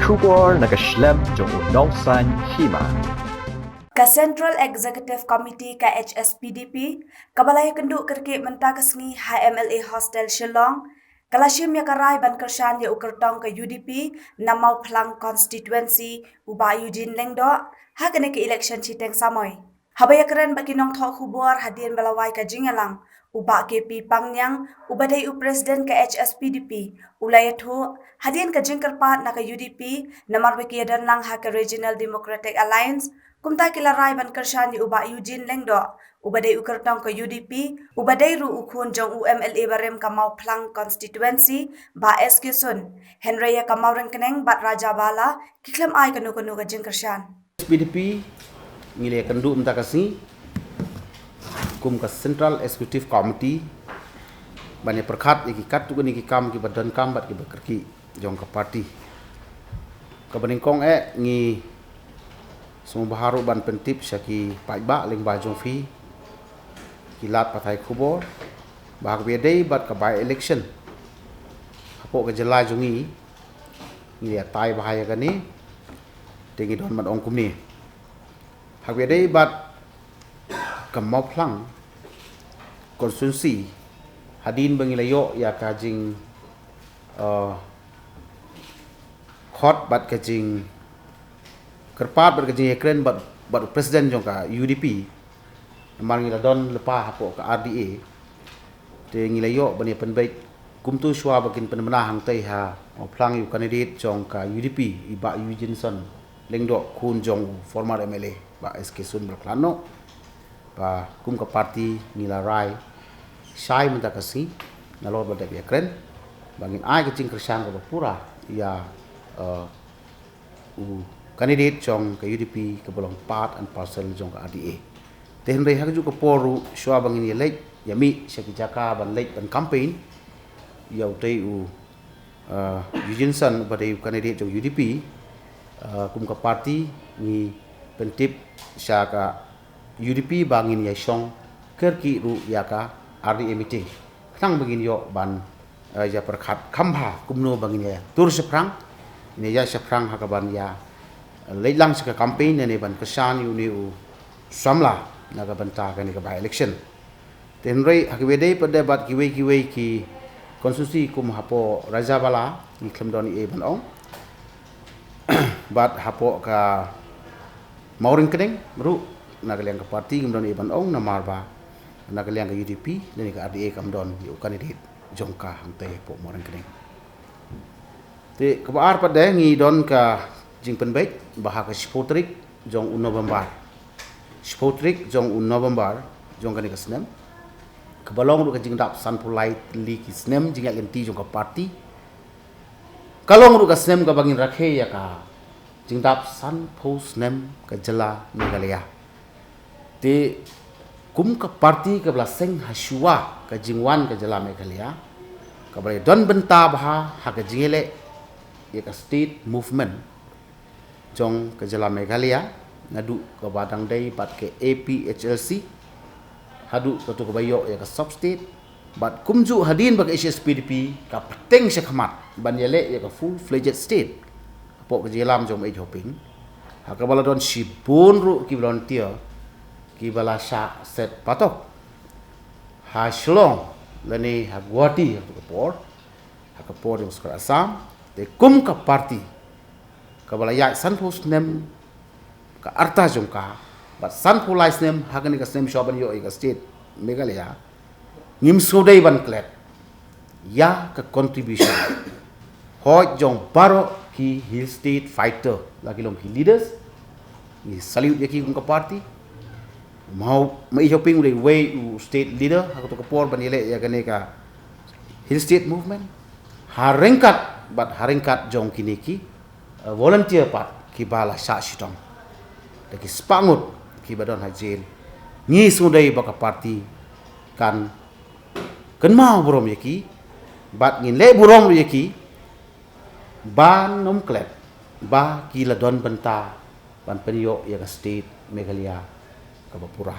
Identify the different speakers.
Speaker 1: Kubor nakaslem jong unausan hima.
Speaker 2: Ka Central Executive Committee ka HSPDP, kabalay kenduk kerki menta kesngi HMLA Hostel Shillong, kalashim ya karai ban kershan ya ukertong ke UDP, namau Plang Constituency, uba Eugene Lengdo, hakane ke election chiteng samoy. Habaya keren bagi nong thok hubor hadian balawai ka jingalang, uba KP Pangyang, ubadai u Presiden ke HSPDP, ulayathu, hadian ka jingkerpat na ka UDP, namar baki dan lang ha ka Regional Democratic Alliance, kumta kila rai ban kershan di uba Eugene Lengdo, ubadai ukertong ke UDP, ubadai ru ukun jong UMLA barem kamau Plang Constituency, ba SQ Sun, Henry ya kamau rengkeneng bat Raja Bala, kiklem ai kanu-kanu ka jingkershan.
Speaker 3: PDP ngile kendu mta kasi kum ka Central Executive Committee bani perkhat iki kat tu ni ki kam ki badan kam bat ki bekerki jong ka parti ka baningkong ngi semua baharu ban pentip syaki paiba ling ba jong fi kilat patai kubor bahag bedai bat ka by election apo ka jela jongi ngile tai bahaya kani tengi don mat ong kum ni hak bedai bat Kamau Plang konstitusi hadin bangilayo ya kajing khot bat kajing kerpat bat kajing ekren bat presiden jong ka UDP mar ngila don lepa hapo ka RDA te ngilayo bani penbaik kumtu shwa bakin penmana hang tai ha Plang yu candidate jong ka UDP iba Eugene Son lengdo kun jong former MLA ba SK Sun berklano pa kum ka parti nila rai sai menta kasi nalor bada ya kren bangin ai ke cing kersan ka pura ya candidate jong ka UDP ka bolong part and parcel jong ka RDA ten rei hak ju ka poru shwa bangin ye lek yami syaki jaka ban lek ban campaign yau tei Eugene Son bada candidate jong UDP kum ka parti ni pentip syaka UDP bangin ya song kerki ru yaka RDA meeting tang bangin yo ban ya perkhat khamha kumno bangin ya tur seprang ini ya seprang hakaban ya leilang seka campaign ne ban kesan yu ni u samla naga banta kan ka by election tenrei hakibedei pada bat kiwei ki konstitusi kum hapo Raja Bala ni klemdon ban ong bat hapo ka mauring keneng ru nagaliang ka parti kamdon iban ong na marba nagaliang ka UDP dan ka RDA kamdon yu candidate jongka hangtai po morang kene te kabar pada ngi don ka jingpen baik bahaka spotrik jong November spotrik jong November jong kani ka snem kabalong ru ka jingdap sanpulai li ki snem jinga lenti jong ka parti kalong ru ka snem ka bangin rakhe ya ka jingdap san post snem ka jela Meghalaya te kum ka parti ka blaseng hasua ka jingwan ka jela Meghalaya ka bare don benta baha ha ka jingele ya ka state movement jong ka jela Meghalaya ngadu ka badang dai bat ke APHLC hadu ka tu ka bayo ya ka sub state bat kumju hadin bag HSPDP ka peteng syakmat ban yele ya ka full fledged state po ka jelam jong ai hoping ha ka bala don sibun ru ki volunteer ki bala sha set patok ha Shillong lani ha Guwahati ha kapor yung skar Assam te kum ka parti ka bala ya sanpos nem ka arta jong ka but sanpulais nem ha ka ni ka nem shoban yo ka state Meghalaya ngim sodai ban klet ya ka contribution hoj jong baro ki hill state fighter lagi lom ki leaders ni salute yaki kum ka parti mau mai shopping udah way state leader aku tu kapor banile ya kene ka hill state movement haringkat bat haringkat jong kiniki volunteer pat ki bala sa shitong daki spangut ki badon hajil ni sudai baka parti kan mau burom yaki bat ngin le burom yaki ban nom klet ba ki la don benta ban penyo ya ka state Meghalaya Kabapura